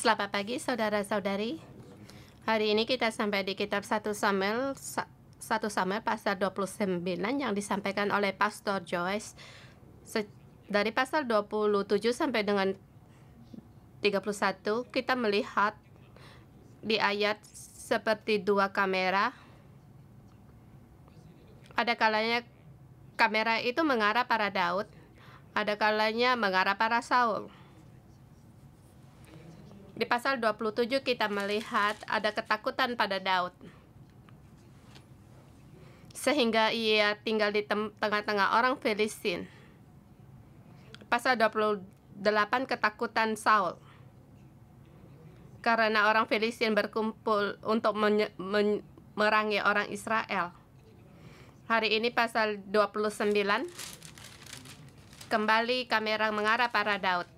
Selamat pagi saudara-saudari. Hari ini kita sampai di kitab 1 Samuel pasal 29 yang disampaikan oleh Pastor Joyce. Dari pasal 27 sampai dengan 31 kita melihat di ayat seperti dua kamera. Ada kalanya kamera itu mengarah pada Daud, ada kalanya mengarah pada Saul. Di pasal 27 kita melihat ada ketakutan pada Daud, sehingga ia tinggal di tengah-tengah orang Filistin. Pasal 28 ketakutan Saul, karena orang Filistin berkumpul untuk memerangi orang Israel. Hari ini pasal 29 kembali kamera mengarah pada Daud.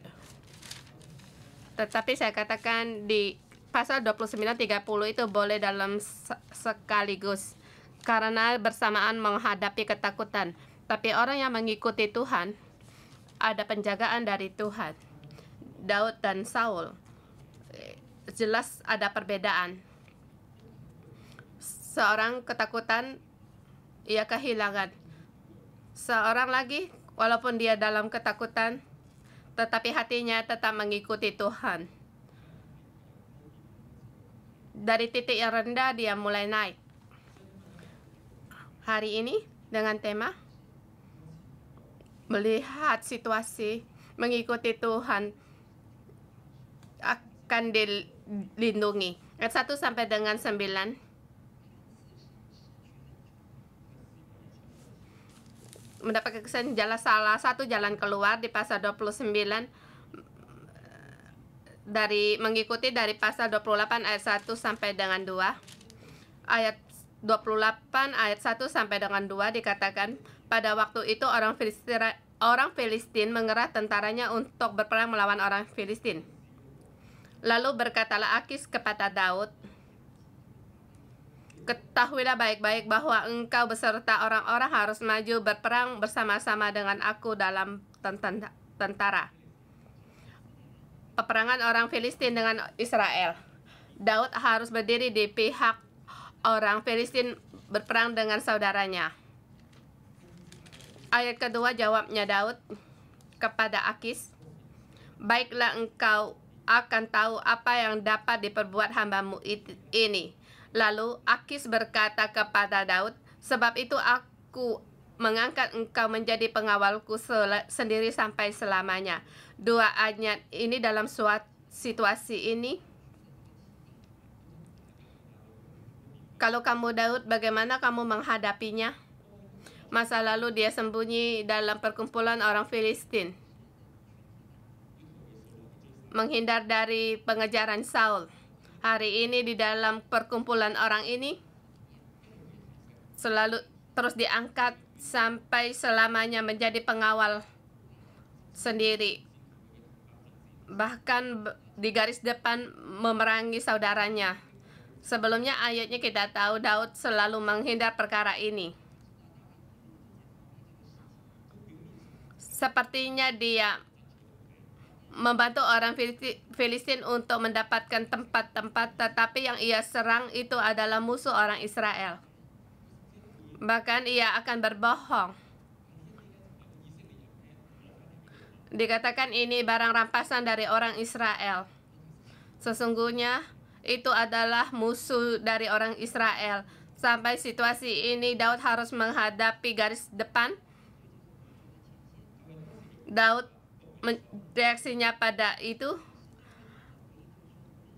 Tetapi saya katakan di pasal 29-30 itu boleh dalam sekaligus, karena bersamaan menghadapi ketakutan. Tapi orang yang mengikuti Tuhan, ada penjagaan dari Tuhan. Daud dan Saul, jelas ada perbedaan. Seorang ketakutan, ia kehilangan. Seorang lagi, walaupun dia dalam ketakutan, tetapi hatinya tetap mengikuti Tuhan. Dari titik yang rendah dia mulai naik. Hari ini dengan tema melihat situasi, mengikuti Tuhan akan dilindungi. Ayat 1 sampai dengan 9. Mendapatkan kesan salah satu jalan keluar di pasal 29 mengikuti dari pasal 28 ayat 1 sampai dengan 2. Ayat 28 ayat 1 sampai dengan 2 dikatakan, pada waktu itu orang Filistin mengerah tentaranya untuk berperang melawan orang Filistin. Lalu berkatalah Akis kepada Daud, ketahuilah baik-baik bahwa engkau beserta orang-orang harus maju berperang bersama-sama dengan aku dalam tentara. Peperangan orang Filistin dengan Israel. Daud harus berdiri di pihak orang Filistin berperang dengan saudaranya. Ayat kedua jawabnya Daud kepada Akis, baiklah engkau akan tahu apa yang dapat diperbuat hambamu ini. Lalu Akis berkata kepada Daud, sebab itu aku mengangkat engkau menjadi pengawalku sendiri sampai selamanya. Dua ayat ini dalam suatu situasi ini. Kalau kamu Daud, bagaimana kamu menghadapinya? Masa lalu dia sembunyi dalam perkumpulan orang Filistin, menghindar dari pengejaran Saul. Hari ini di dalam perkumpulan orang ini selalu terus diangkat sampai selamanya menjadi pengawal sendiri. Bahkan di garis depan memerangi saudaranya. Sebelumnya ayatnya kita tahu Daud selalu menghindar perkara ini. Sepertinya dia membantu orang Filistin untuk mendapatkan tempat-tempat, tetapi yang ia serang itu adalah musuh orang Israel. Bahkan ia akan berbohong. Dikatakan ini barang rampasan dari orang Israel. Sesungguhnya itu adalah musuh dari orang Israel. Sampai situasi ini Daud harus menghadapi garis depan. Daud reaksinya pada itu,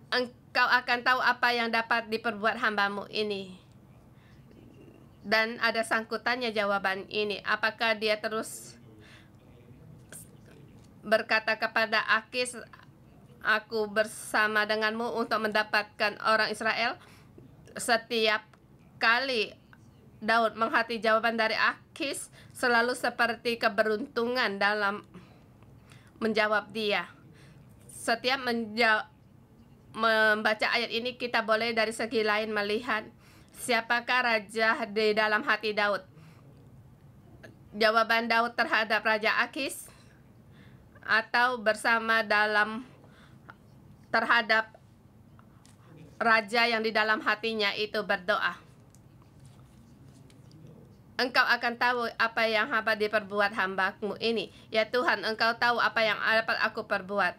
engkau akan tahu apa yang dapat diperbuat hambamu ini. Dan ada sangkutannya jawaban ini. Apakah dia terus berkata kepada Akis, aku bersama denganmu untuk mendapatkan orang Israel? Setiap kali Daud menghati jawaban dari Akis, selalu seperti keberuntungan dalam menjawab dia. Setiap membaca ayat ini, kita boleh dari segi lain melihat siapakah raja di dalam hati Daud. Jawaban Daud terhadap Raja Akis, atau bersama dalam terhadap raja yang di dalam hatinya itu berdoa. Engkau akan tahu apa yang hamba diperbuat hambamu ini. Ya Tuhan, Engkau tahu apa yang dapat aku perbuat.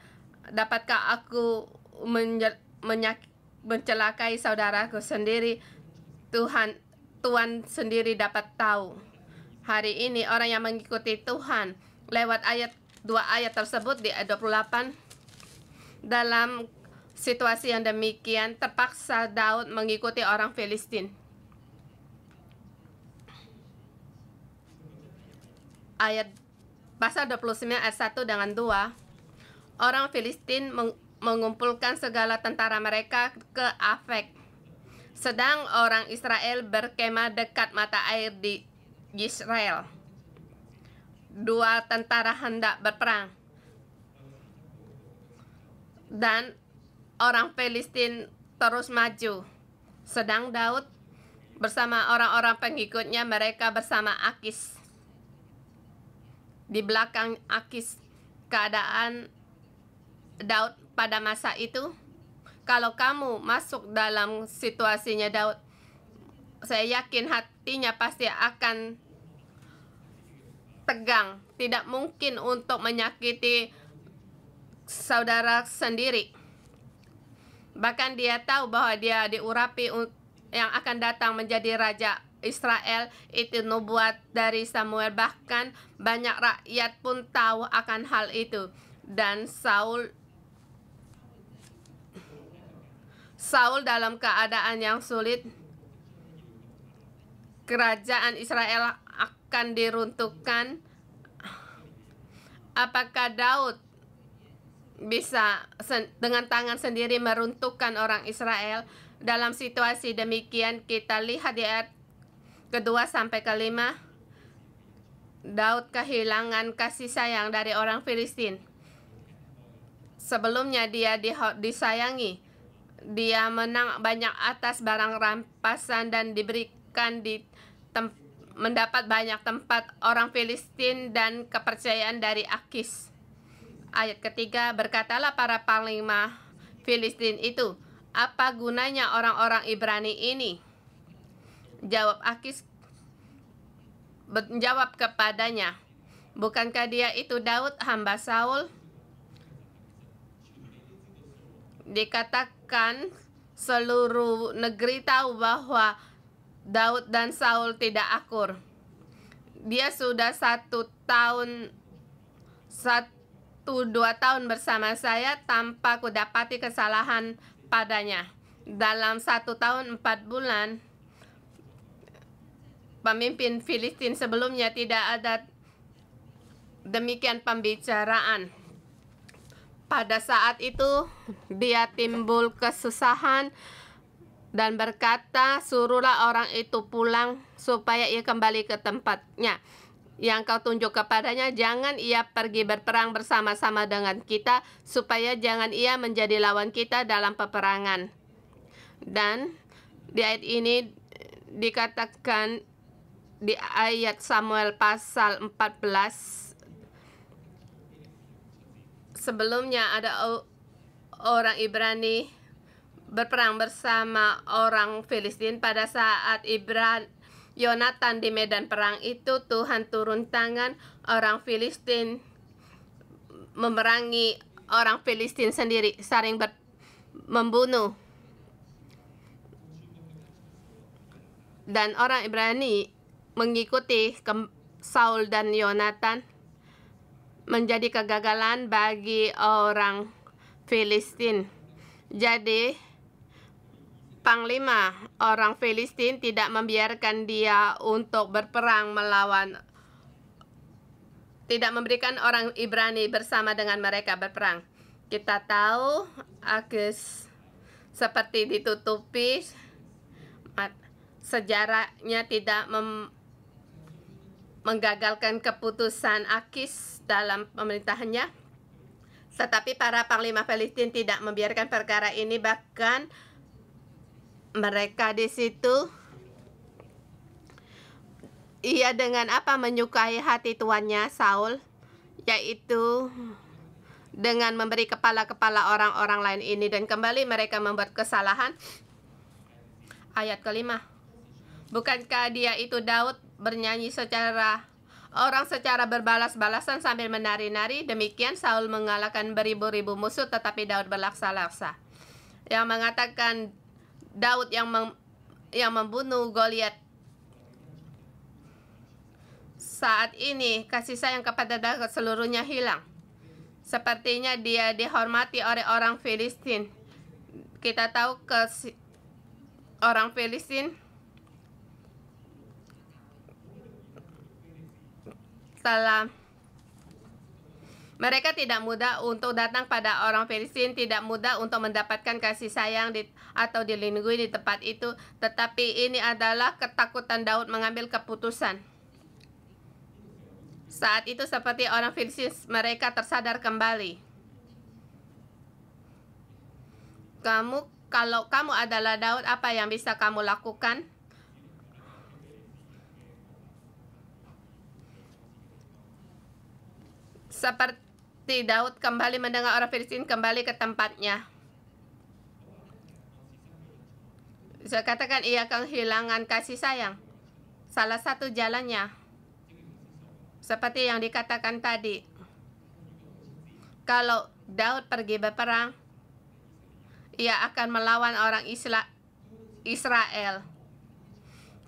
Dapatkah aku mencelakai saudaraku sendiri? Tuhan sendiri dapat tahu. Hari ini orang yang mengikuti Tuhan lewat dua ayat tersebut di ayat 28, dalam situasi yang demikian terpaksa Daud mengikuti orang Filistin. Ayat pasal 29 ayat 1 dengan 2, orang Filistin mengumpulkan segala tentara mereka ke Afek, sedang orang Israel berkemah dekat mata air di Yisrael. Dua tentara hendak berperang, dan orang Filistin terus maju, sedang Daud bersama orang-orang pengikutnya, mereka bersama Akis. Di belakang Akis, keadaan Daud pada masa itu, kalau kamu masuk dalam situasinya Daud, saya yakin hatinya pasti akan tegang. Tidak mungkin untuk menyakiti saudara sendiri. Bahkan dia tahu bahwa dia diurapi yang akan datang menjadi raja Israel, itu nubuat dari Samuel. Bahkan banyak rakyat pun tahu akan hal itu. Dan Saul dalam keadaan yang sulit. Kerajaan Israel akan diruntuhkan. Apakah Daud bisa dengan tangan sendiri meruntuhkan orang Israel? Dalam situasi demikian, kita lihat di ayat kedua sampai kelima, Daud kehilangan kasih sayang dari orang Filistin. Sebelumnya dia disayangi, dia menang banyak atas barang rampasan dan diberikan mendapat banyak tempat orang Filistin dan kepercayaan dari Akis. Ayat ketiga, berkatalah para panglima Filistin itu, apa gunanya orang-orang Ibrani ini? Jawab Akis, menjawab kepadanya, bukankah dia itu Daud hamba Saul? Dikatakan seluruh negeri tahu bahwa Daud dan Saul tidak akur. Dia sudah 2 tahun bersama saya tanpa kudapati kesalahan padanya. Dalam 1 tahun 4 bulan, pemimpin Filistin sebelumnya tidak ada demikian pembicaraan. Pada saat itu dia timbul kesusahan dan berkata, suruhlah orang itu pulang supaya ia kembali ke tempatnya yang kau tunjuk kepadanya. Jangan ia pergi berperang bersama-sama dengan kita, supaya jangan ia menjadi lawan kita dalam peperangan. Dan di ayat ini dikatakan di ayat Samuel pasal 14, sebelumnya ada orang Ibrani berperang bersama orang Filistin. Pada saat Yonatan di medan perang itu, Tuhan turun tangan, orang Filistin memerangi orang Filistin sendiri, saling membunuh. Dan orang Ibrani mengikuti Saul dan Yonatan, menjadi kegagalan bagi orang Filistin. Jadi panglima orang Filistin tidak membiarkan dia untuk berperang tidak memberikan orang Ibrani bersama dengan mereka berperang. Kita tahu Akis seperti ditutupi, sejarahnya tidak menggagalkan keputusan Akis dalam pemerintahannya. Tetapi para panglima Filistin tidak membiarkan perkara ini, bahkan mereka di situ, ia dengan apa menyukai hati tuannya Saul, yaitu dengan memberi kepala-kepala orang-orang lain ini, dan kembali mereka membuat kesalahan. Ayat kelima. Bukankah dia itu Daud bernyanyi secara berbalas-balasan sambil menari-nari? Demikian Saul mengalahkan beribu-ribu musuh, tetapi Daud berlaksa-laksa. Yang mengatakan Daud yang membunuh Goliat. Saat ini kasih sayang kepada Daud seluruhnya hilang. Sepertinya dia dihormati oleh orang Filistin. Kita tahu orang Filistin mereka tidak mudah untuk datang pada orang Filistin, tidak mudah untuk mendapatkan kasih sayang atau dilindungi di tempat itu. Tetapi ini adalah ketakutan Daud mengambil keputusan. Saat itu seperti orang Filistin, mereka tersadar kembali. Kalau kamu adalah Daud, apa yang bisa kamu lakukan? Seperti Daud kembali mendengar orang Filistin kembali ke tempatnya. Saya katakan ia kehilangan kasih sayang. Salah satu jalannya, seperti yang dikatakan tadi, kalau Daud pergi berperang, ia akan melawan orang Israel.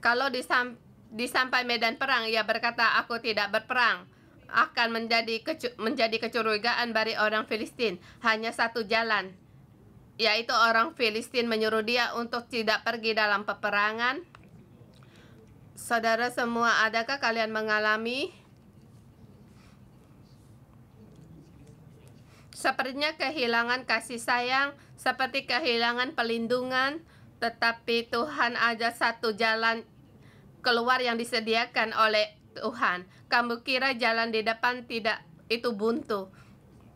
Kalau disampai medan perang, ia berkata, aku tidak berperang. Akan menjadi kecurigaan bagi orang Filistin. Hanya satu jalan, yaitu orang Filistin menyuruh dia untuk tidak pergi dalam peperangan. Saudara semua, adakah kalian mengalami sepertinya kehilangan kasih sayang, seperti kehilangan pelindungan, tetapi Tuhan ada satu jalan keluar yang disediakan oleh Tuhan. Kamu kira jalan di depan itu buntu,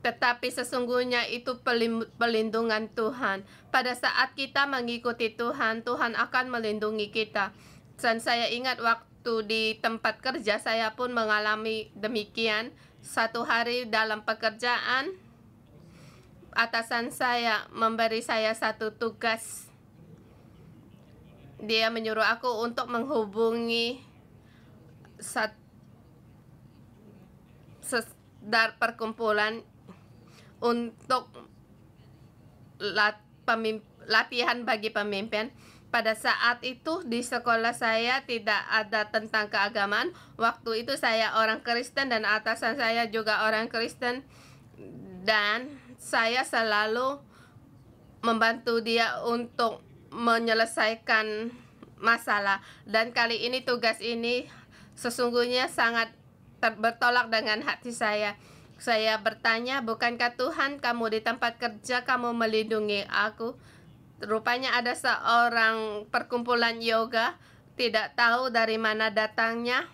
tetapi sesungguhnya itu pelindungan Tuhan. Pada saat kita mengikuti Tuhan, Tuhan akan melindungi kita. Dan saya ingat waktu di tempat kerja, saya pun mengalami demikian. Satu hari dalam pekerjaan, atasan saya memberi saya satu tugas. Dia menyuruh aku untuk menghubungi perkumpulan untuk latihan bagi pemimpin. Pada saat itu di sekolah saya tidak ada tentang keagamaan. Waktu itu saya orang Kristen dan atasan saya juga orang Kristen, dan saya selalu membantu dia untuk menyelesaikan masalah. Dan kali ini tugas ini sesungguhnya sangat bertolak dengan hati saya. Saya bertanya, bukankah Tuhan kamu di tempat kerja kamu melindungi aku? Rupanya ada seorang perkumpulan yoga, tidak tahu dari mana datangnya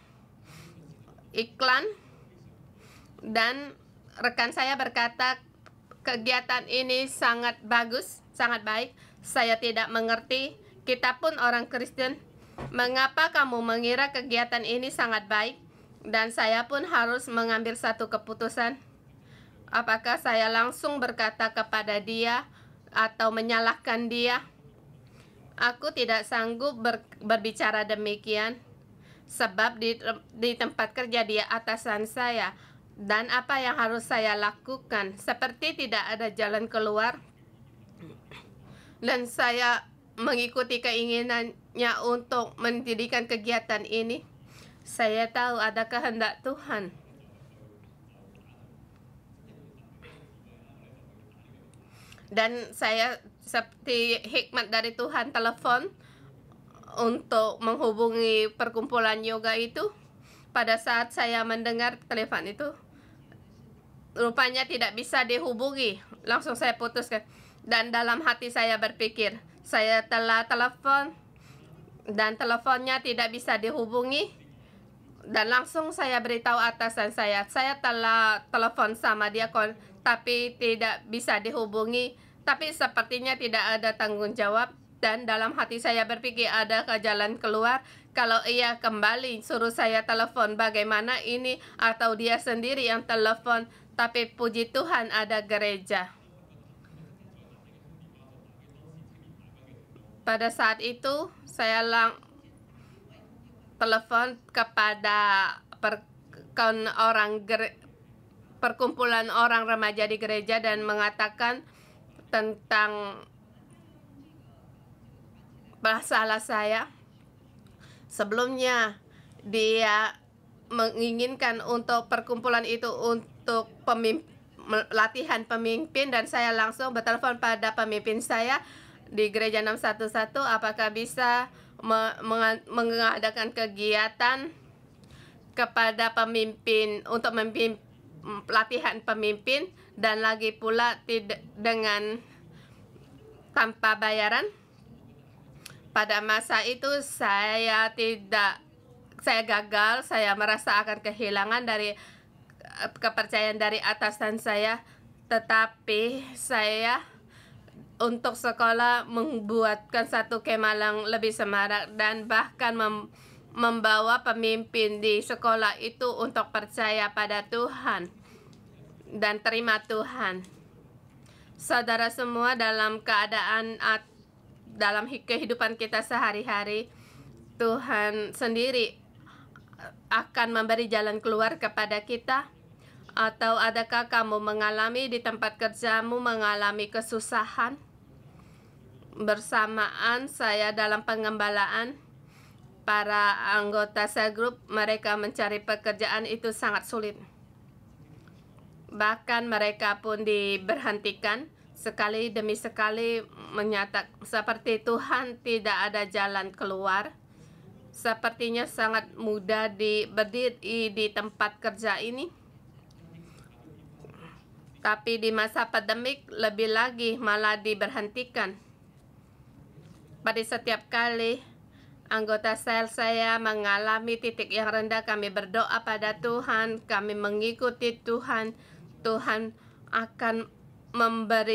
iklan, dan rekan saya berkata, kegiatan ini sangat bagus, sangat baik. Saya tidak mengerti, kita pun orang Kristen, mengapa kamu mengira kegiatan ini sangat baik? Dan saya pun harus mengambil satu keputusan. Apakah saya langsung berkata kepada dia atau menyalahkan dia? Aku tidak sanggup berbicara demikian, sebab di tempat kerja dia atasan saya. Dan apa yang harus saya lakukan? Seperti tidak ada jalan keluar. Dan saya mengikuti keinginannya untuk mendirikan kegiatan ini. Saya tahu ada kehendak Tuhan. Dan saya seperti hikmat dari Tuhan telepon untuk menghubungi perkumpulan yoga itu. Pada saat saya mendengar telepon itu, rupanya tidak bisa dihubungi. Langsung saya putuskan. Dan dalam hati saya berpikir, saya telah telepon dan teleponnya tidak bisa dihubungi. Dan langsung saya beritahu atasan saya telah telepon sama dia, tapi tidak bisa dihubungi. Tapi sepertinya tidak ada tanggung jawab. Dan dalam hati saya berpikir, ada jalan keluar. Kalau ia kembali suruh saya telepon, bagaimana ini? Atau dia sendiri yang telepon. tapi puji Tuhan ada gereja. Pada saat itu saya telepon kepada perkumpulan orang remaja di gereja dan mengatakan tentang masalah saya. Sebelumnya dia menginginkan untuk perkumpulan itu untuk latihan pemimpin, dan saya langsung bertelepon pada pemimpin saya di gereja 611 apakah bisa mengadakan kegiatan kepada pemimpin untuk latihan pemimpin, dan lagi pula tidak tanpa bayaran. Pada masa itu saya gagal, saya merasa akan kehilangan dari kepercayaan dari atasan saya, tetapi saya untuk sekolah membuatkan satu kemah yang lebih semarak dan bahkan membawa pemimpin di sekolah itu untuk percaya pada Tuhan dan terima Tuhan. Saudara semua, dalam keadaan dalam kehidupan kita sehari-hari, Tuhan sendiri akan memberi jalan keluar kepada kita. Atau adakah kamu mengalami di tempat kerjamu mengalami kesusahan? Bersamaan saya dalam pengembalaan, para anggota sel group, mereka mencari pekerjaan itu sangat sulit. Bahkan mereka pun diberhentikan sekali demi sekali, menyatakan seperti Tuhan tidak ada jalan keluar. Sepertinya sangat mudah berdiri di tempat kerja ini, tapi di masa pandemik lebih lagi malah diberhentikan. Pada setiap kali anggota sel saya mengalami titik yang rendah, kami berdoa pada Tuhan, kami mengikuti Tuhan. Tuhan akan membawa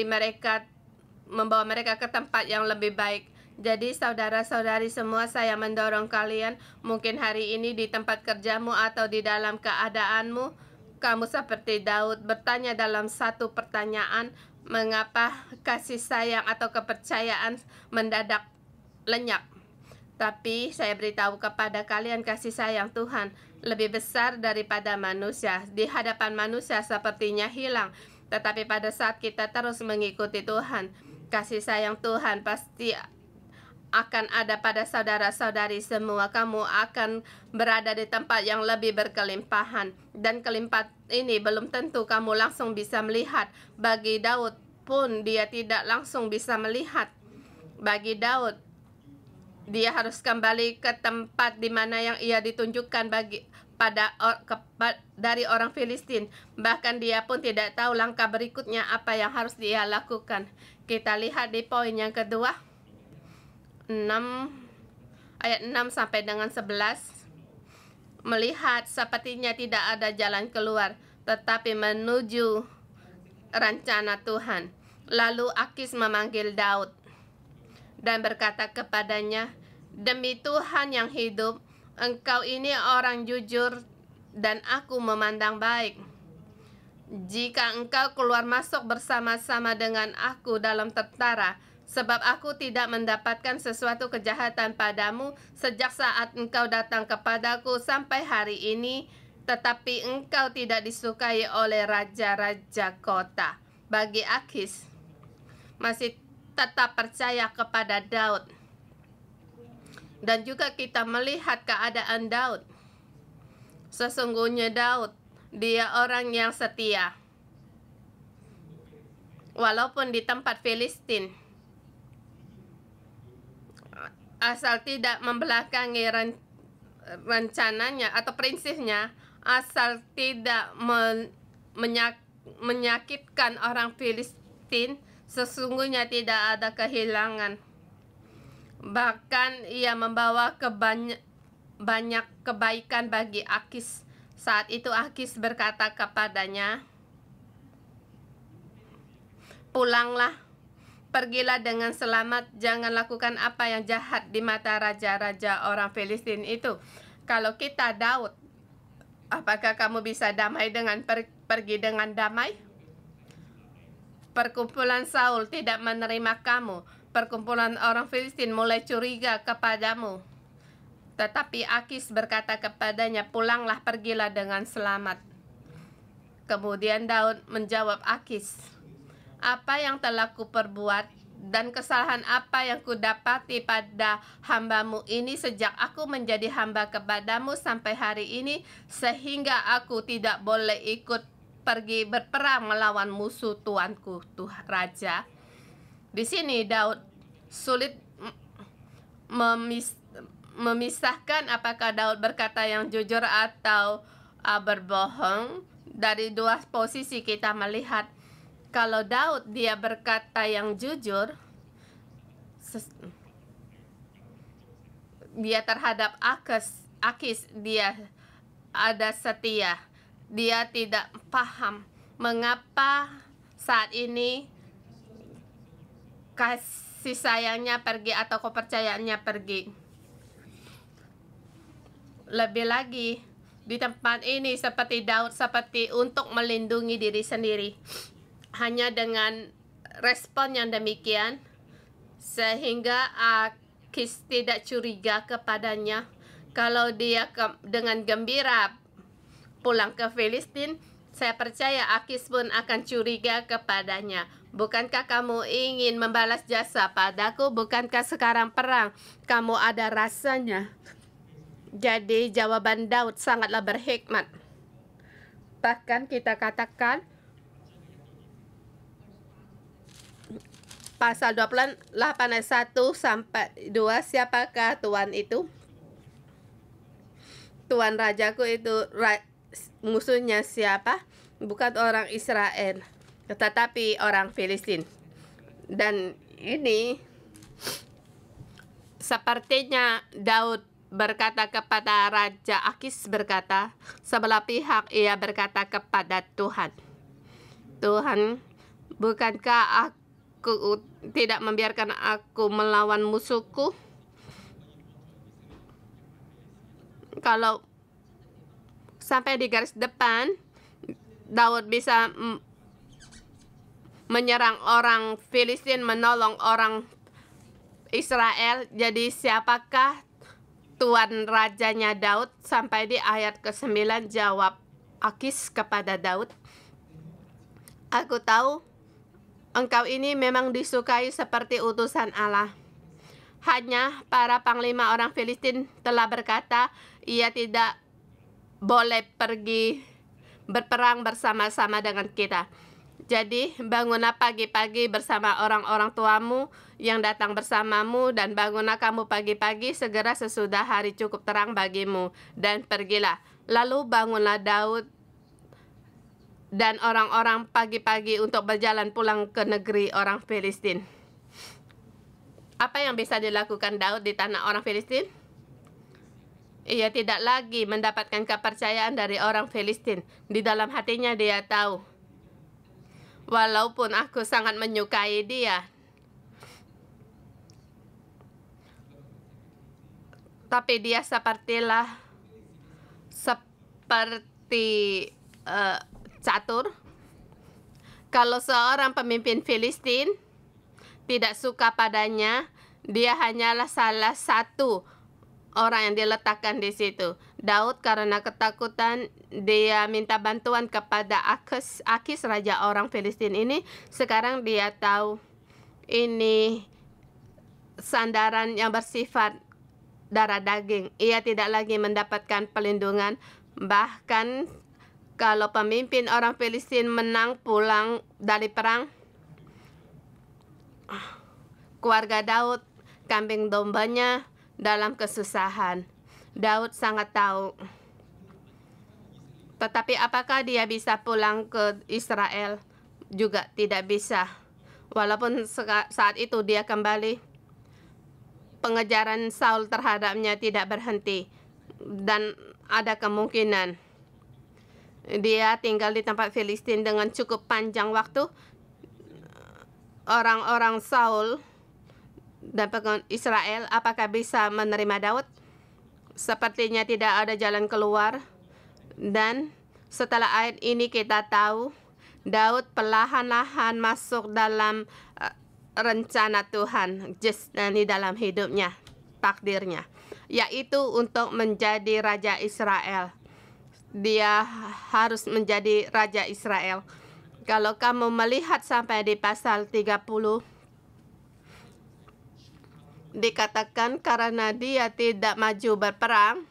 mereka ke tempat yang lebih baik. Jadi saudara-saudari semua, saya mendorong kalian, mungkin hari ini di tempat kerjamu atau di dalam keadaanmu, kamu seperti Daud bertanya dalam satu pertanyaan, mengapa kasih sayang atau kepercayaan mendadak lenyap? Tapi saya beritahu kepada kalian, kasih sayang Tuhan lebih besar daripada manusia. Di hadapan manusia sepertinya hilang, tetapi pada saat kita terus mengikuti Tuhan, kasih sayang Tuhan pasti akan ada pada saudara-saudari semua. Kamu akan berada di tempat yang lebih berkelimpahan, dan kelimpahan ini belum tentu kamu langsung bisa melihat. Bagi Daud pun dia tidak langsung bisa melihat. Bagi Daud, dia harus kembali ke tempat di mana yang ia ditunjukkan dari orang Filistin. Bahkan dia pun tidak tahu langkah berikutnya apa yang harus dia lakukan. Kita lihat di poin yang kedua, ayat 6 sampai dengan 11. Melihat sepertinya tidak ada jalan keluar, tetapi menuju rencana Tuhan. Lalu Akis memanggil Daud dan berkata kepadanya, demi Tuhan yang hidup, engkau ini orang jujur dan aku memandang baik. Jika engkau keluar masuk bersama-sama dengan aku dalam tentara, sebab aku tidak mendapatkan sesuatu kejahatan padamu sejak saat engkau datang kepadaku sampai hari ini, tetapi engkau tidak disukai oleh raja-raja kota. Bagi Akis, masih tetap percaya kepada Daud. Dan juga kita melihat keadaan Daud. Sesungguhnya Daud, dia orang yang setia. Walaupun di tempat Filistin, asal tidak membelakangi rencananya atau prinsipnya, asal tidak menyakitkan orang Filistin, sesungguhnya tidak ada kehilangan. Bahkan ia membawa banyak kebaikan bagi Akis. Saat itu Akis berkata kepadanya, pulanglah, pergilah dengan selamat, jangan lakukan apa yang jahat di mata raja-raja orang Filistin itu. Kalau kita Daud, apakah kamu bisa damai dengan pergi dengan damai? Perkumpulan Saul tidak menerima kamu. Perkumpulan orang Filistin mulai curiga kepadamu. Tetapi Akis berkata kepadanya, pulanglah, pergilah dengan selamat. Kemudian Daud menjawab Akis, apa yang telah kuperbuat dan kesalahan apa yang kudapati pada hambamu ini sejak aku menjadi hamba kepadamu sampai hari ini, sehingga aku tidak boleh ikut pergi berperang melawan musuh tuanku, Raja. Di sini Daud sulit memisahkan apakah Daud berkata yang jujur atau berbohong. Dari dua posisi kita melihat kalau Daud dia berkata yang jujur, dia terhadap Akis dia ada setia. Dia tidak paham mengapa saat ini kasih sayangnya pergi atau kepercayaannya pergi. Lebih lagi, di tempat ini seperti Daud, seperti untuk melindungi diri sendiri. Hanya dengan respon yang demikian, sehingga Akis tidak curiga kepadanya. Kalau dia dengan gembira pulang ke Filistin, saya percaya Akis pun akan curiga kepadanya. Bukankah kamu ingin membalas jasa padaku? Bukankah sekarang perang kamu ada rasanya? Jadi jawaban Daud sangatlah berhikmat. Bahkan kita katakan pasal 28 ayat 1 sampai 2, siapakah Tuhan itu? Tuhan rajaku itu musuhnya siapa? Bukan orang Israel, tetapi orang Filistin. Dan ini sepertinya Daud berkata kepada Raja Akis, berkata sebelah pihak ia berkata kepada Tuhan, Tuhan, bukankah aku tidak membiarkan aku melawan musuhku? Kalau sampai di garis depan Daud bisa menyerang orang Filistin, menolong orang Israel. Jadi siapakah Tuan rajanya Daud? Sampai di ayat ke-9 jawab Akis kepada Daud, aku tahu engkau ini memang disukai seperti utusan Allah. Hanya para panglima orang Filistin telah berkata, ia tidak boleh pergi berperang bersama-sama dengan kita. Jadi bangunlah pagi-pagi bersama orang-orang tuamu yang datang bersamamu, dan bangunlah kamu pagi-pagi segera sesudah hari cukup terang bagimu, dan pergilah. Lalu bangunlah Daud dan orang-orang pagi-pagi untuk berjalan pulang ke negeri orang Filistin. Apa yang bisa dilakukan Daud di tanah orang Filistin? Ia tidak lagi mendapatkan kepercayaan dari orang Filistin. Di dalam hatinya dia tahu, walaupun aku sangat menyukai dia, tapi dia seperti catur. Kalau seorang pemimpin Filistin tidak suka padanya, dia hanyalah salah satu orang yang diletakkan di situ. Daud karena ketakutan dia minta bantuan kepada Akis raja orang Filistin ini. Sekarang dia tahu ini sandaran yang bersifat darah daging. Ia tidak lagi mendapatkan pelindungan. Bahkan kalau pemimpin orang Filistin menang pulang dari perang, keluarga Daud, kambing dombanya dalam kesusahan. Daud sangat tahu. Tetapi apakah dia bisa pulang ke Israel? Juga tidak bisa. Walaupun saat itu dia kembali, pengejaran Saul terhadapnya tidak berhenti. Dan ada kemungkinan dia tinggal di tempat Filistin dengan cukup panjang waktu. Orang-orang Saul dan Israel apakah bisa menerima Daud? Sepertinya tidak ada jalan keluar, dan Setelah ayat ini kita tahu Daud perlahan-lahan masuk dalam rencana Tuhan di dalam hidupnya, takdirnya, yaitu untuk menjadi Raja Israel. Dia harus menjadi Raja Israel. Kalau kamu melihat sampai di pasal 30, dikatakan karena dia tidak maju berperang,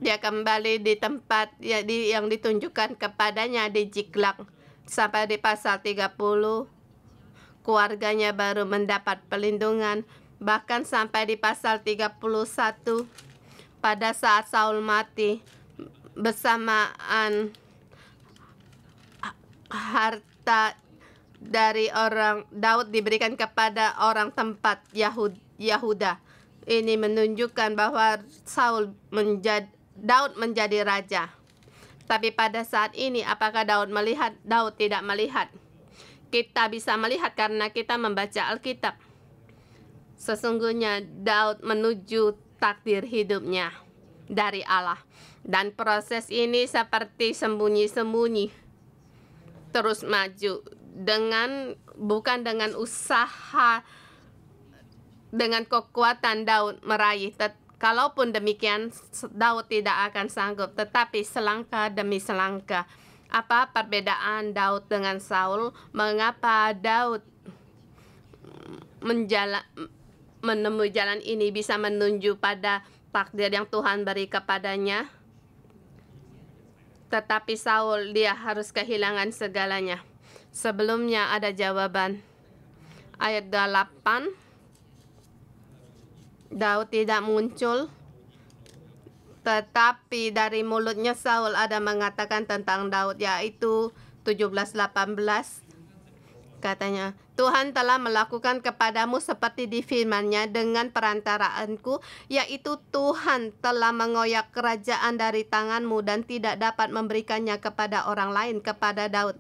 dia kembali di tempat yang ditunjukkan kepadanya di Ziklag. Sampai di pasal 30, keluarganya baru mendapat perlindungan. Bahkan sampai di pasal 31, pada saat Saul mati, bersamaan harta dari orang Daud diberikan kepada orang tempat Yahuda. Ini menunjukkan bahwa Daud menjadi raja. Tapi pada saat ini apakah Daud melihat? Daud tidak melihat. Kita bisa melihat karena kita membaca Alkitab. Sesungguhnya Daud menuju takdir hidupnya dari Allah. Dan proses ini seperti sembunyi-sembunyi terus maju bukan dengan usaha, dengan kekuatan Daud meraih. Kalaupun demikian, Daud tidak akan sanggup, tetapi selangkah demi selangkah. Apa perbedaan Daud dengan Saul? Mengapa Daud menemui jalan ini bisa menuju pada takdir yang Tuhan beri kepadanya? Tetapi Saul, dia harus kehilangan segalanya. Sebelumnya ada jawaban. Ayat 8, Daud tidak muncul, tetapi dari mulutnya Saul ada mengatakan tentang Daud, yaitu 17:18. Katanya, Tuhan telah melakukan kepadamu seperti di firman-Nya dengan perantaraanku, yaitu Tuhan telah mengoyak kerajaan dari tanganmu dan tidak dapat memberikannya kepada orang lain, kepada Daud.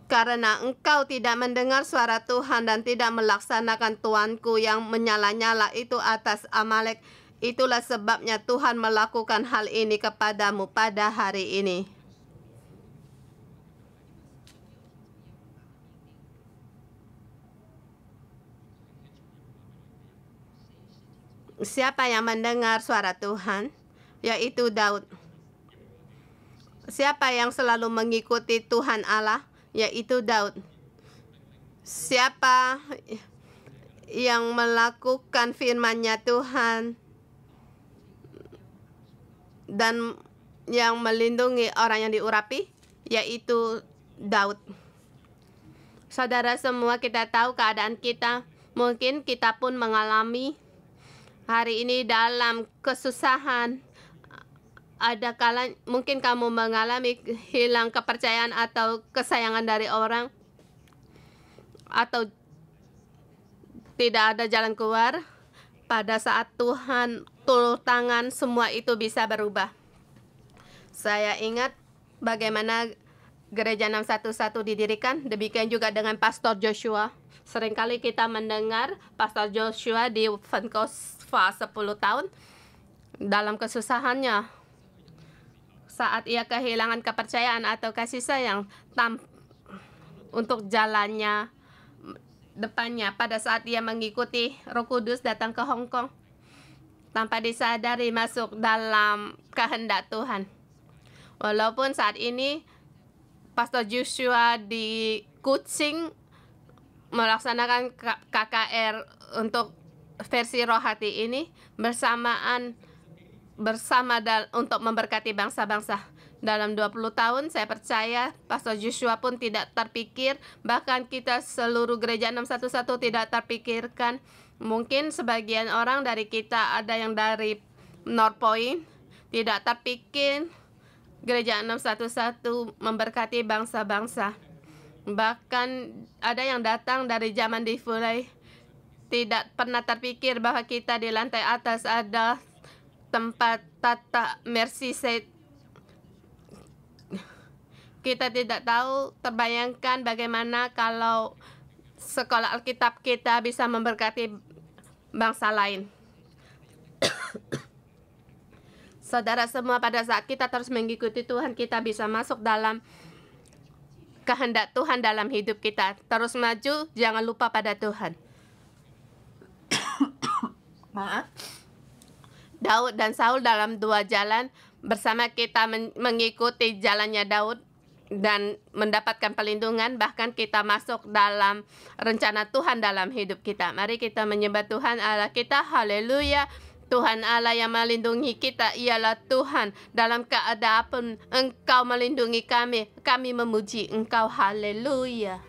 Karena engkau tidak mendengar suara Tuhan dan tidak melaksanakan Tuanku yang menyala-nyala itu atas Amalek, itulah sebabnya Tuhan melakukan hal ini kepadamu pada hari ini. Siapa yang mendengar suara Tuhan? Yaitu Daud. Siapa yang selalu mengikuti Tuhan Allah? Yaitu Daud. Siapa yang melakukan firman-Nya Tuhan dan yang melindungi orang yang diurapi? Yaitu Daud. Saudara semua, kita tahu keadaan kita. Mungkin kita pun mengalami hari ini dalam kesusahan. Ada kala mungkin kamu mengalami hilang kepercayaan atau kesayangan dari orang, atau tidak ada jalan keluar. Pada saat Tuhan turun tangan, semua itu bisa berubah. Saya ingat bagaimana Gereja 611 didirikan, demikian juga dengan Pastor Joshua. Seringkali kita mendengar Pastor Joshua di Vancouver 10 tahun dalam kesusahannya. Saat ia kehilangan kepercayaan atau kasih sayang untuk jalannya depannya, pada saat ia mengikuti Roh Kudus datang ke Hong Kong tanpa disadari masuk dalam kehendak Tuhan. Walaupun saat ini Pastor Joshua di Kuching melaksanakan KKR untuk versi Roh Hati ini untuk memberkati bangsa-bangsa. Dalam 20 tahun saya percaya Pastor Joshua pun tidak terpikir, bahkan kita seluruh Gereja 611 tidak terpikirkan. Mungkin sebagian orang dari kita, ada yang dari North Point, tidak terpikir Gereja 611 memberkati bangsa-bangsa. Bahkan ada yang datang dari zaman dimulai, tidak pernah terpikir bahwa kita di lantai atas ada tempat tata mercy set. Kita tidak tahu, terbayangkan bagaimana kalau sekolah Alkitab kita bisa memberkati bangsa lain. Saudara semua, pada saat kita terus mengikuti Tuhan, kita bisa masuk dalam kehendak Tuhan dalam hidup kita. Terus maju, jangan lupa pada Tuhan. Maaf. Daud dan Saul dalam dua jalan, bersama kita mengikuti jalannya Daud dan mendapatkan perlindungan, bahkan kita masuk dalam rencana Tuhan dalam hidup kita. Mari kita menyembah Tuhan Allah kita. Haleluya. Tuhan Allah yang melindungi kita ialah Tuhan. Dalam keadaan apapun Engkau melindungi kami. Kami memuji Engkau. Haleluya.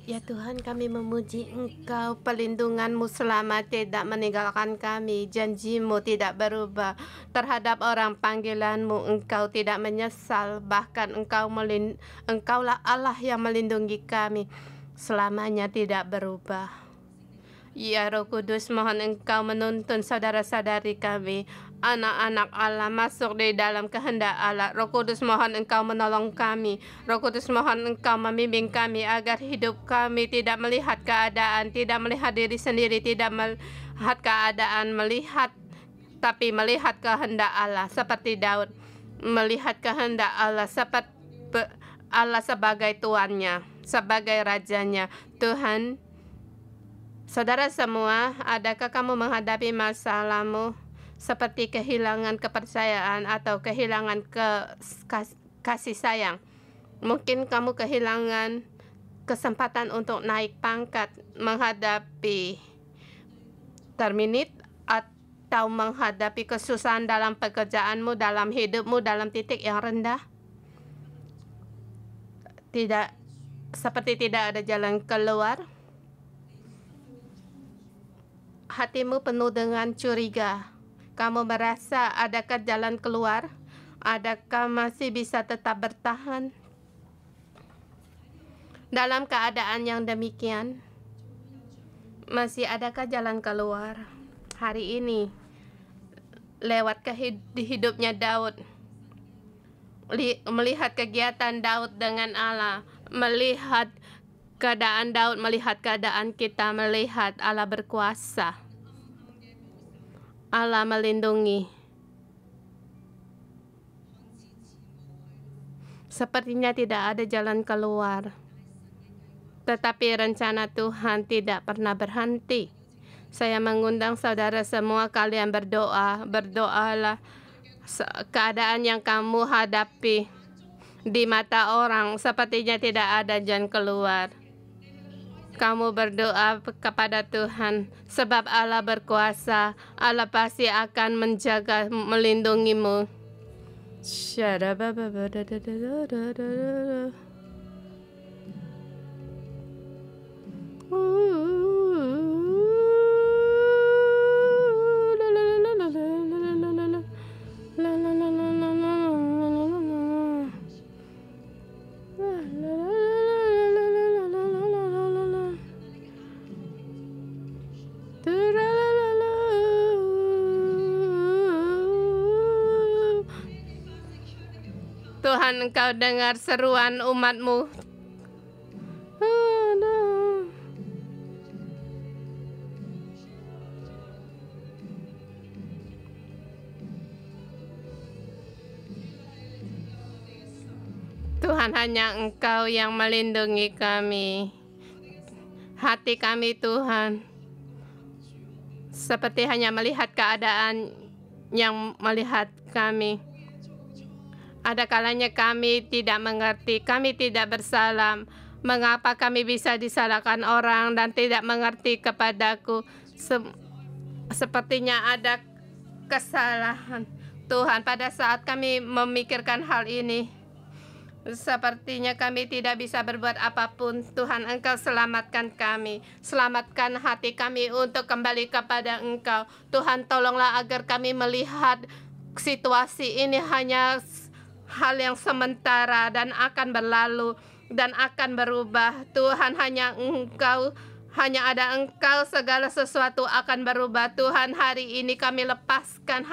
Ya Tuhan, kami memuji Engkau, pelindungan-Mu selama tidak meninggalkan kami, janji-Mu tidak berubah terhadap orang panggilan-Mu. Engkau tidak menyesal, bahkan Engkaulah Allah yang melindungi kami, selamanya tidak berubah. Ya Roh Kudus, mohon Engkau menuntun saudara-saudari kami, anak-anak Allah, masuk di dalam kehendak Allah. Roh Kudus, mohon Engkau menolong kami. Roh Kudus, mohon Engkau membimbing kami agar hidup kami tidak melihat keadaan, tidak melihat diri sendiri, tidak melihat keadaan, tapi melihat kehendak Allah. Seperti Daud, melihat kehendak Allah, seperti Allah sebagai tuannya, sebagai rajanya. Tuhan, saudara semua, adakah kamu menghadapi masalahmu seperti kehilangan kepercayaan atau kehilangan kasih sayang? Mungkin kamu kehilangan kesempatan untuk naik pangkat, menghadapi terminit, atau menghadapi kesusahan dalam pekerjaanmu, dalam hidupmu, dalam titik yang rendah. Seperti tidak ada jalan keluar. Hatimu penuh dengan curiga. Kamu merasa adakah jalan keluar? Adakah masih bisa tetap bertahan dalam keadaan yang demikian? Masih adakah jalan keluar hari ini lewat hidupnya Daud? Melihat kegiatan Daud dengan Allah, melihat keadaan Daud, melihat keadaan kita, melihat Allah berkuasa, Allah melindungi. Sepertinya tidak ada jalan keluar, tetapi rencana Tuhan tidak pernah berhenti. Saya mengundang saudara semua, kalian berdoalah keadaan yang kamu hadapi di mata orang sepertinya tidak ada jalan keluar. Kamu berdoa kepada Tuhan, sebab Allah berkuasa. Allah pasti akan menjaga, melindungimu. Tuhan, Engkau dengar seruan umat-Mu. Tuhan, hanya Engkau yang melindungi kami. Hati kami, Tuhan, seperti hanya melihat keadaan yang melihat kami. Ada kalanya kami tidak mengerti, kami tidak bersalah. Mengapa kami bisa disalahkan orang dan tidak mengerti kepadaku? Sepertinya ada kesalahan. Tuhan, pada saat kami memikirkan hal ini, sepertinya kami tidak bisa berbuat apapun. Tuhan, Engkau selamatkan kami. Selamatkan hati kami untuk kembali kepada Engkau. Tuhan, tolonglah agar kami melihat situasi ini hanya hal yang sementara dan akan berlalu dan akan berubah. Tuhan, hanya ada Engkau, segala sesuatu akan berubah. Tuhan, hari ini kami lepaskan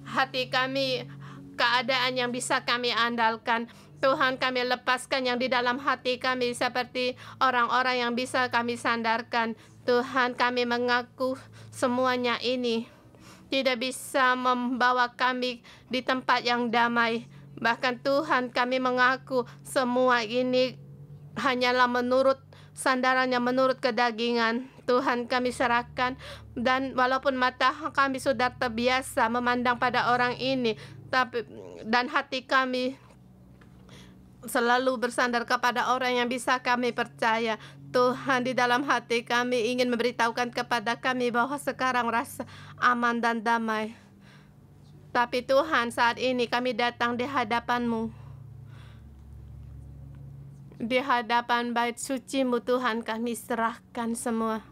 hati kami, keadaan yang bisa kami andalkan. Tuhan, kami lepaskan yang di dalam hati kami seperti orang-orang yang bisa kami sandarkan. Tuhan, kami mengaku semuanya ini tidak bisa membawa kami di tempat yang damai. Bahkan Tuhan, kami mengaku semua ini hanyalah menurut sandarannya, menurut kedagingan. Tuhan, kami serahkan, dan walaupun mata kami sudah terbiasa memandang pada orang ini, dan hati kami selalu bersandar kepada orang yang bisa kami percaya. Tuhan, di dalam hati kami ingin memberitahukan kepada kami bahwa sekarang rasa aman dan damai. Tapi Tuhan, saat ini kami datang di hadapan-Mu Di hadapan bait suci-Mu Tuhan, kami serahkan semua.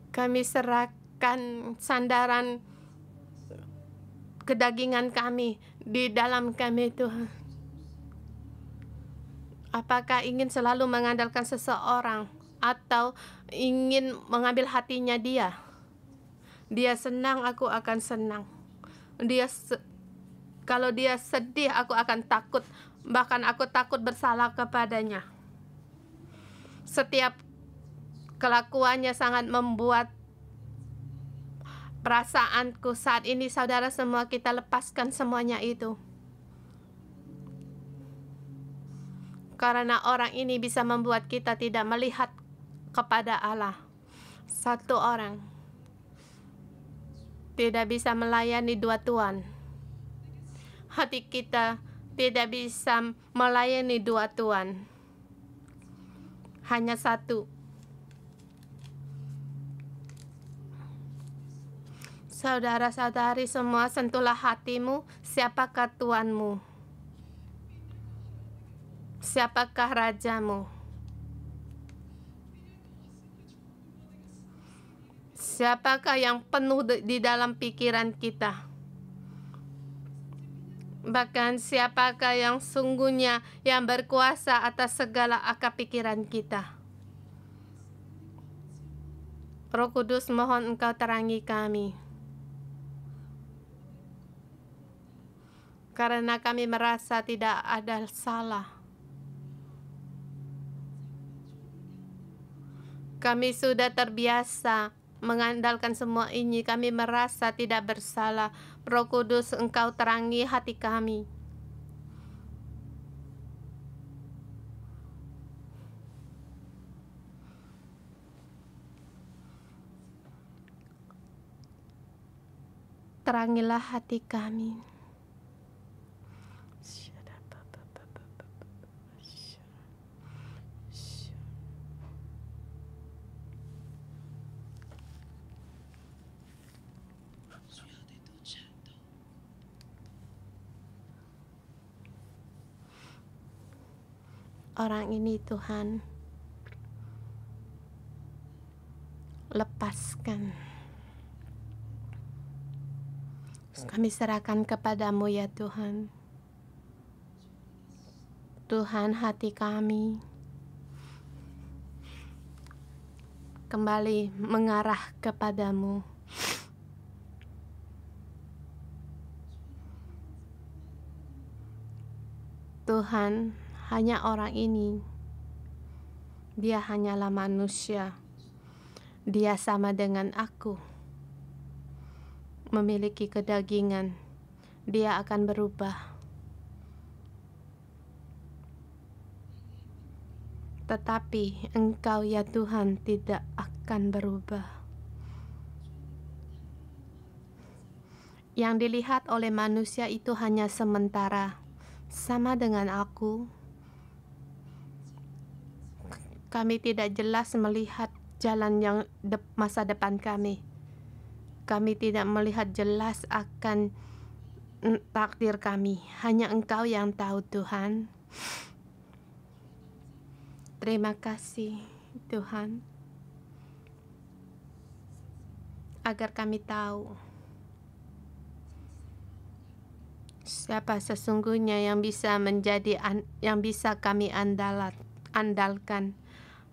Kami serahkan sandaran kedagingan kami di dalam kami, Tuhan. Apakah ingin selalu mengandalkan seseorang atau ingin mengambil hatinya dia? Dia senang, aku akan senang. Kalau dia sedih, aku akan takut. Bahkan aku takut bersalah kepadanya. Setiap kelakuannya sangat membuat perasaanku saat ini, saudara semua, kita lepaskan semuanya itu. Karena orang ini bisa membuat kita tidak melihat kepada Allah. Satu orang tidak bisa melayani dua tuan. Hati kita tidak bisa melayani dua tuan. Hanya satu. Saudara-saudari semua, sentuhlah hatimu. Siapakah Tuanmu? Siapakah rajamu? Siapakah yang penuh di dalam pikiran kita? Bahkan siapakah yang sungguhnya yang berkuasa atas segala akal pikiran kita? Roh Kudus, mohon Engkau terangi kami. Karena kami merasa tidak ada salah. Kami sudah terbiasa mengandalkan semua ini. Kami merasa tidak bersalah. Roh Kudus, Engkau terangi hati kami. Terangilah hati kami. Orang ini, Tuhan, lepaskan. Kami serahkan kepadamu, ya Tuhan. Tuhan, hati kami kembali mengarah kepadamu. Tuhan, hanya orang ini, dia hanyalah manusia. Dia sama dengan aku, memiliki kedagingan. Dia akan berubah. Tetapi Engkau, ya Tuhan, tidak akan berubah. Yang dilihat oleh manusia itu hanya sementara. Sama dengan aku, kami tidak jelas melihat jalan yang masa depan kami. Kami tidak melihat jelas akan takdir kami. Hanya Engkau yang tahu, Tuhan. Terima kasih, Tuhan, agar kami tahu siapa sesungguhnya yang bisa menjadi yang bisa kami andalkan.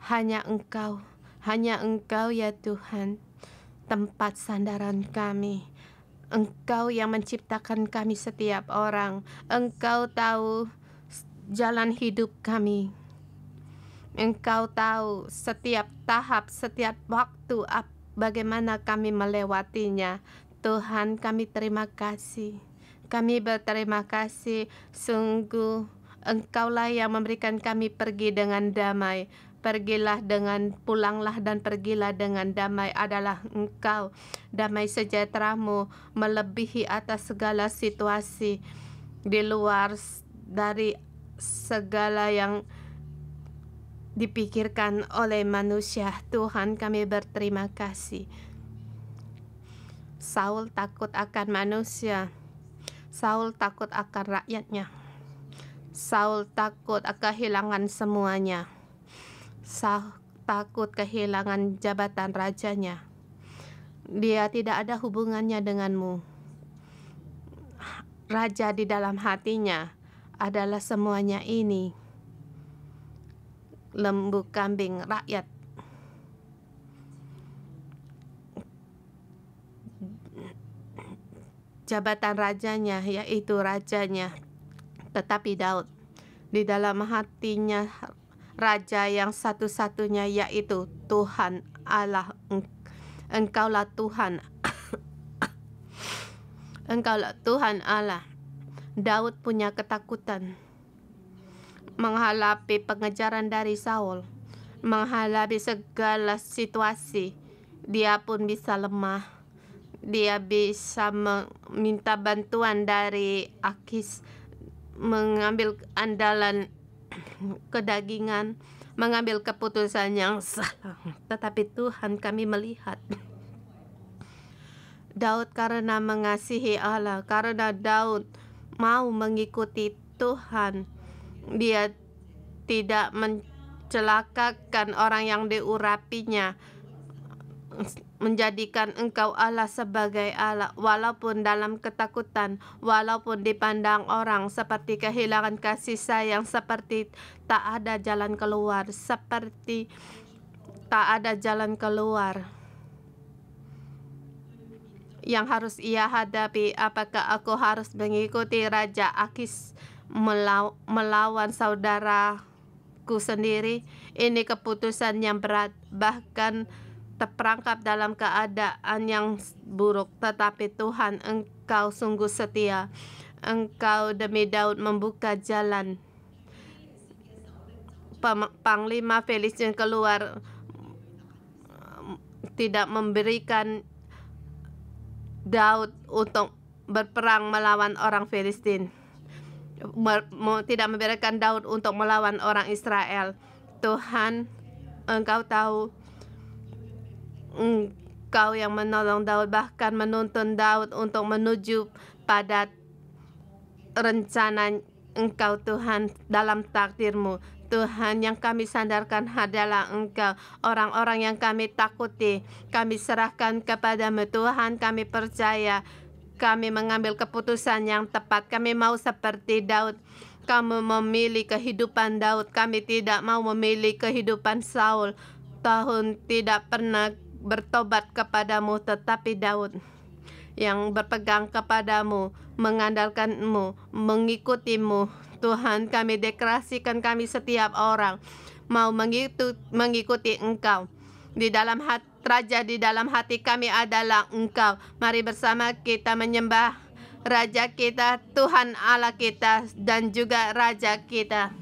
Hanya Engkau ya Tuhan, tempat sandaran kami. Engkau yang menciptakan kami setiap orang. Engkau tahu jalan hidup kami. Engkau tahu setiap tahap, setiap waktu, bagaimana kami melewatinya. Tuhan, kami terima kasih. Kami berterima kasih. Sungguh Engkaulah yang memberikan kami pergi dengan damai. Pulanglah dan pergilah dengan damai adalah Engkau. Damai sejahtera-Mu melebihi atas segala situasi, di luar dari segala yang dipikirkan oleh manusia. Tuhan, kami berterima kasih. Saul takut akan manusia. Saul takut akan rakyatnya. Saul takut kehilangan semuanya. Saul takut kehilangan jabatan rajanya. Dia tidak ada hubungannya denganmu. Raja di dalam hatinya adalah semuanya ini. Lembu kambing rakyat. Jabatan rajanya yaitu rajanya. Tetapi Daud di dalam hatinya raja yang satu-satunya yaitu Tuhan Allah. Engkaulah Tuhan. Engkaulah Tuhan Allah. Daud punya ketakutan menghadapi pengejaran dari Saul, menghadapi segala situasi. Dia pun bisa lemah. Dia bisa meminta bantuan dari Akis, mengambil andalan kedagingan, mengambil keputusan yang salah. Tetapi Tuhan kami melihat Daud karena mengasihi Allah, karena Daud mau mengikuti Tuhan. Dia tidak mencelakakan orang yang diurapinya, menjadikan engkau Allah sebagai Allah, walaupun dalam ketakutan, walaupun dipandang orang seperti kehilangan kasih sayang, seperti tak ada jalan keluar, seperti tak ada jalan keluar. Yang harus ia hadapi, apakah aku harus mengikuti Raja Akis melawan saudaraku sendiri? Ini keputusan yang berat, bahkan terperangkap dalam keadaan yang buruk. Tetapi Tuhan, engkau sungguh setia. Engkau demi Daud membuka jalan. Panglima Filistin keluar, tidak memberikan Daud untuk berperang melawan orang Filistin. Tidak memberikan Daud untuk melawan orang Israel. Tuhan, engkau tahu, engkau yang menolong Daud, bahkan menuntun Daud untuk menuju pada rencana engkau Tuhan dalam takdirmu. Tuhan, yang kami sandarkan adalah engkau. Orang-orang yang kami takuti, kami serahkan kepadamu Tuhan. Kami percaya, kami mengambil keputusan yang tepat. Kami mau seperti Daud. Kamu memilih kehidupan Daud. Kami tidak mau memilih kehidupan Saul. Tahun tidak pernah bertobat kepadamu, tetapi Daud yang berpegang kepadamu, mengandalkanmu, mengikutimu. Tuhan, kami deklarasikan, kami setiap orang mau mengikuti engkau. Di dalam hati, Raja di dalam hati kami adalah engkau. Mari bersama kita menyembah Raja kita, Tuhan Allah kita, dan juga Raja kita.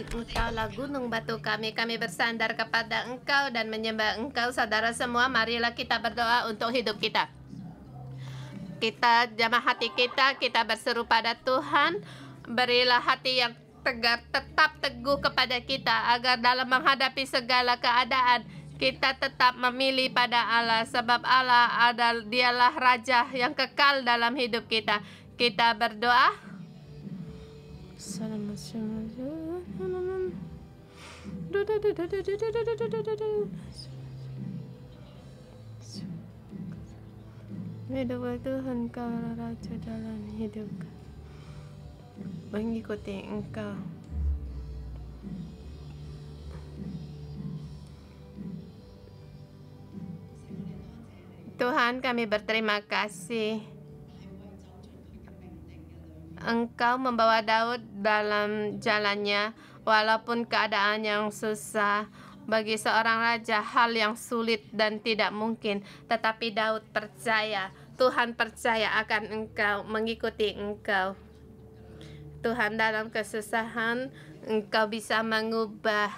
Tuhan, Engkaulah gunung batu kami. Kami bersandar kepada Engkau dan menyembah Engkau. Saudara semua, marilah kita berdoa untuk hidup kita. Kita jamah hati kita berseru pada Tuhan. Berilah hati yang tegar, tetap teguh kepada kita, agar dalam menghadapi segala keadaan kita tetap memilih pada Allah, sebab Allah dialah Raja yang kekal dalam hidup kita. Kita berdoa. Hidup Tuhan, Engkau Raja dalam hidup, mengikuti Engkau. Tuhan, kami berterima kasih. Engkau membawa Daud dalam jalannya, walaupun keadaan yang susah. Bagi seorang raja, hal yang sulit dan tidak mungkin. Tetapi Daud percaya, Tuhan percaya akan Engkau, mengikuti Engkau. Tuhan, dalam kesusahan, Engkau bisa mengubah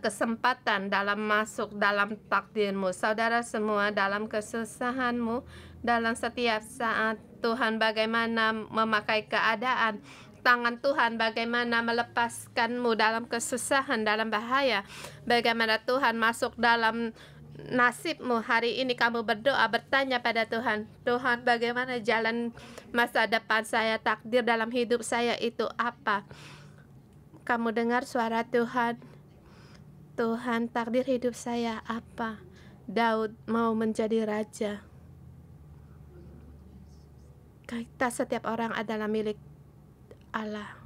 kesempatan dalam masuk dalam takdir-Mu. Saudara semua, dalam kesusahan-Mu, dalam setiap saat, Tuhan bagaimana memakai keadaan. Tangan Tuhan bagaimana melepaskan-Mu dalam kesusahan, dalam bahaya. Bagaimana Tuhan masuk dalam nasib-Mu. Hari ini kamu berdoa, bertanya pada Tuhan, Tuhan, bagaimana jalan masa depan saya, takdir dalam hidup saya itu apa? Kamu dengar suara Tuhan. Tuhan, takdir hidup saya apa? Daud mau menjadi raja. Kita setiap orang adalah milik Allah.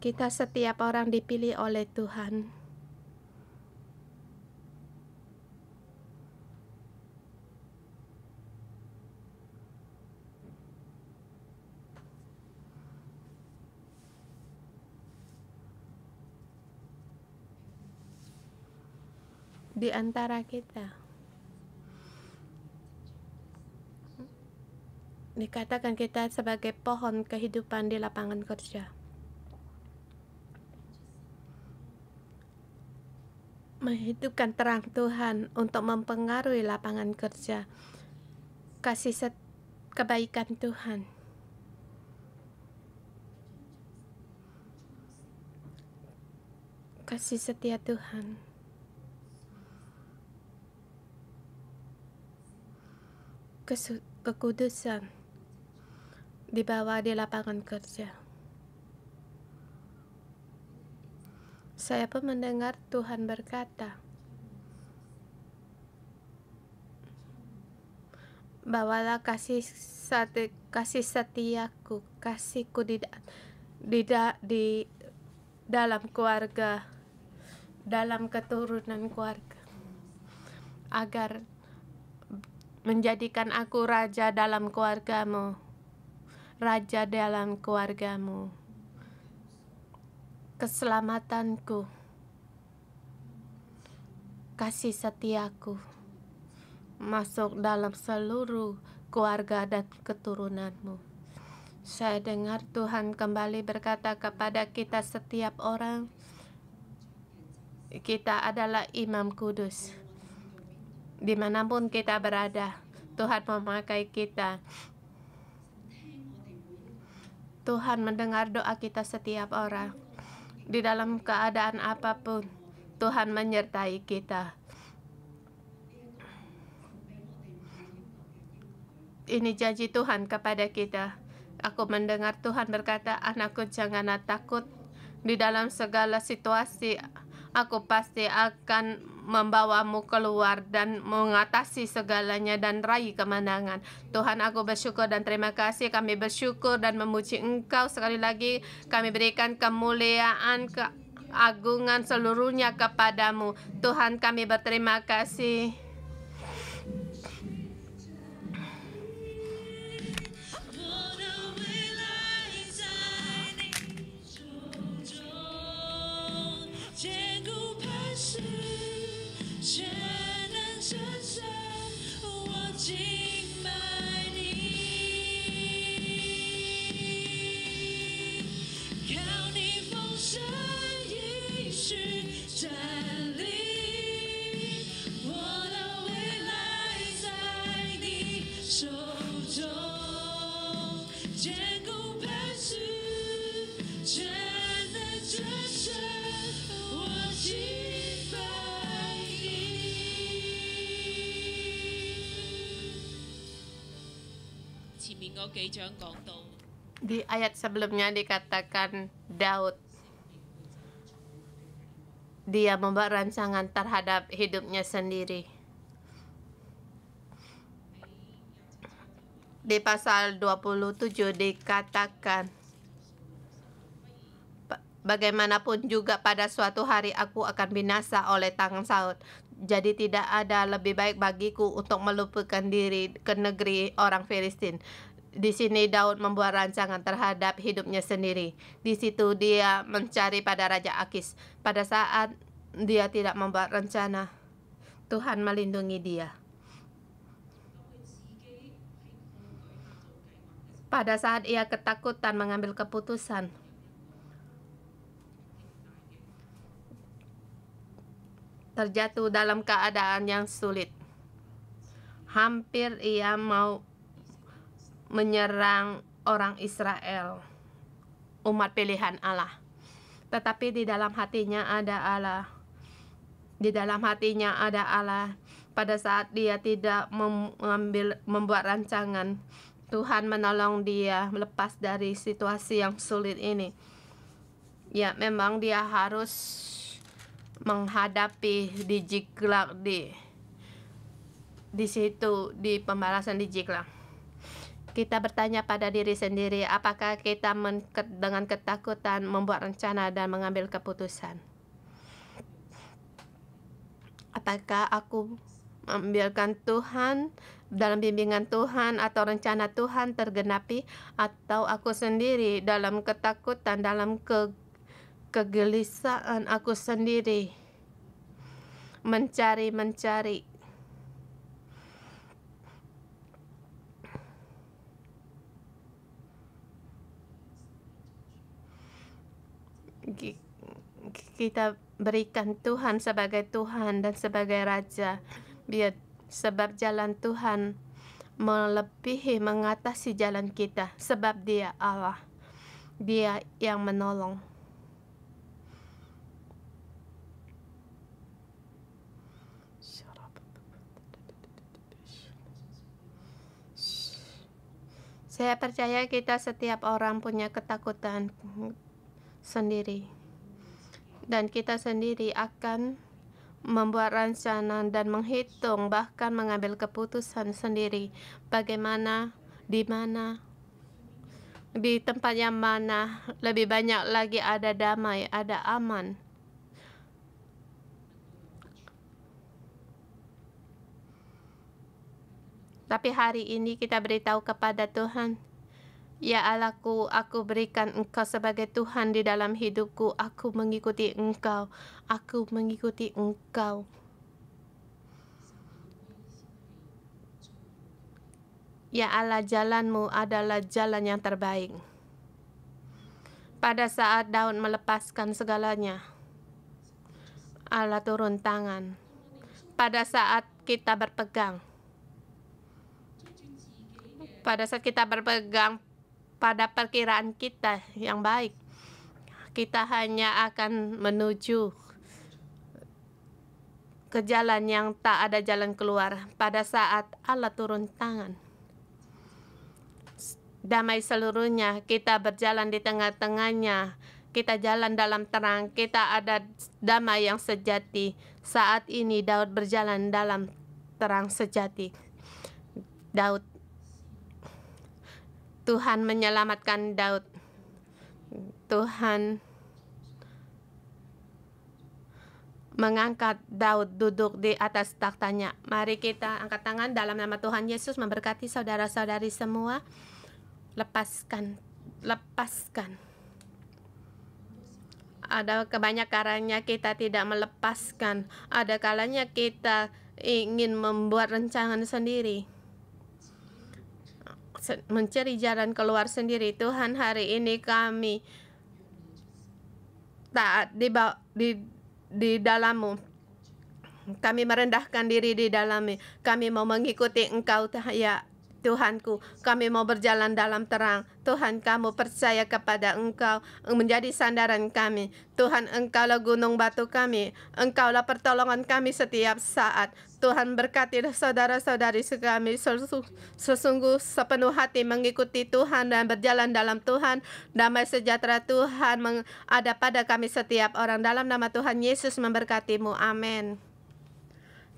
Kita setiap orang dipilih oleh Tuhan. Di antara kita dikatakan kita sebagai pohon kehidupan di lapangan kerja. Menghidupkan terang Tuhan untuk mempengaruhi lapangan kerja. Kasih kebaikan Tuhan. Kasih setia Tuhan. Kekudusan dibawa di lapangan kerja. Saya pun mendengar Tuhan berkata, bawalah kasih setiaku, kasihku di dalam keluarga, dalam keturunan keluarga, agar menjadikan aku raja dalam keluargamu, raja dalam keluargamu. Keselamatanku, kasih setiaku masuk dalam seluruh keluarga dan keturunanmu. Saya dengar Tuhan kembali berkata kepada kita setiap orang, kita adalah imam kudus. Dimanapun kita berada, Tuhan memakai kita. Tuhan mendengar doa kita setiap orang. Di dalam keadaan apapun, Tuhan menyertai kita. Ini janji Tuhan kepada kita. Aku mendengar Tuhan berkata, anakku janganlah takut. Di dalam segala situasi, aku pasti akan membawamu keluar dan mengatasi segalanya dan raih kemenangan. Tuhan, aku bersyukur dan terima kasih. Kami bersyukur dan memuji Engkau sekali lagi. Kami berikan kemuliaan, keagungan seluruhnya kepadamu. Tuhan, kami berterima kasih. Di ayat sebelumnya dikatakan Daud dia membuat rancangan terhadap hidupnya sendiri. Di pasal 27 dikatakan, bagaimanapun juga pada suatu hari aku akan binasa oleh tangan Saul. Jadi tidak ada lebih baik bagiku untuk meluputkan diri ke negeri orang Filistin. Di sini Daud membuat rancangan terhadap hidupnya sendiri. Di situ dia mencari pada Raja Akis. Pada saat dia tidak membuat rencana, Tuhan melindungi dia. Pada saat ia ketakutan mengambil keputusan, terjatuh dalam keadaan yang sulit. Hampir ia mau menyerang orang Israel, umat pilihan Allah. Tetapi di dalam hatinya ada Allah. Di dalam hatinya ada Allah. Pada saat dia tidak membuat rancangan, Tuhan menolong dia melepas dari situasi yang sulit ini. Ya, memang dia harus menghadapi di Ziklag, di situ, di pembalasan di Ziklag. Kita bertanya pada diri sendiri, apakah kita dengan ketakutan membuat rencana dan mengambil keputusan? Apakah aku membiarkan Tuhan dalam bimbingan Tuhan atau rencana Tuhan tergenapi, atau aku sendiri dalam ketakutan, dalam kegelisahan aku sendiri mencari kita berikan Tuhan sebagai Tuhan dan sebagai Raja, biar sebab jalan Tuhan melebihi mengatasi jalan kita, sebab Dia Allah, Dia yang menolong. Saya percaya kita setiap orang punya ketakutan sendiri, dan kita sendiri akan membuat rencana dan menghitung, bahkan mengambil keputusan sendiri bagaimana, di mana, di tempat yang mana lebih banyak lagi ada damai, ada aman. Tapi hari ini kita beritahu kepada Tuhan, ya Allahku, aku berikan Engkau sebagai Tuhan di dalam hidupku. Aku mengikuti Engkau. Aku mengikuti Engkau. Ya Allah, jalanmu adalah jalan yang terbaik. Pada saat Daud melepaskan segalanya, Allah turun tangan. Pada saat kita berpegang pada perkiraan kita yang baik, kita hanya akan menuju ke jalan yang tak ada jalan keluar. Pada saat Allah turun tangan, damai seluruhnya, kita berjalan di tengah-tengahnya, kita jalan dalam terang, kita ada damai yang sejati. Saat ini Daud berjalan dalam terang sejati. Tuhan menyelamatkan Daud. Tuhan mengangkat Daud duduk di atas taktanya. Mari kita angkat tangan dalam nama Tuhan Yesus, memberkati saudara-saudari semua. Lepaskan. Ada kebanyakan kalanya kita tidak melepaskan. Ada kalanya kita ingin membuat rancangan sendiri, mencari jalan keluar sendiri. Tuhan, hari ini kami taat di dalam-Mu. Kami merendahkan diri di dalam-Mu. Kami mau mengikuti Engkau, ya Tuhanku, kami mau berjalan dalam terang. Tuhan, kami percaya kepada Engkau menjadi sandaran kami. Tuhan, Engkaulah gunung batu kami. Engkaulah pertolongan kami setiap saat. Tuhan, berkati saudara-saudari kami sesungguh sepenuh hati mengikuti Tuhan dan berjalan dalam Tuhan. Damai sejahtera Tuhan ada pada kami setiap orang. Dalam nama Tuhan Yesus memberkatimu. Amin.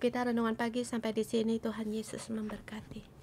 Kita renungan pagi sampai di sini. Tuhan Yesus memberkati.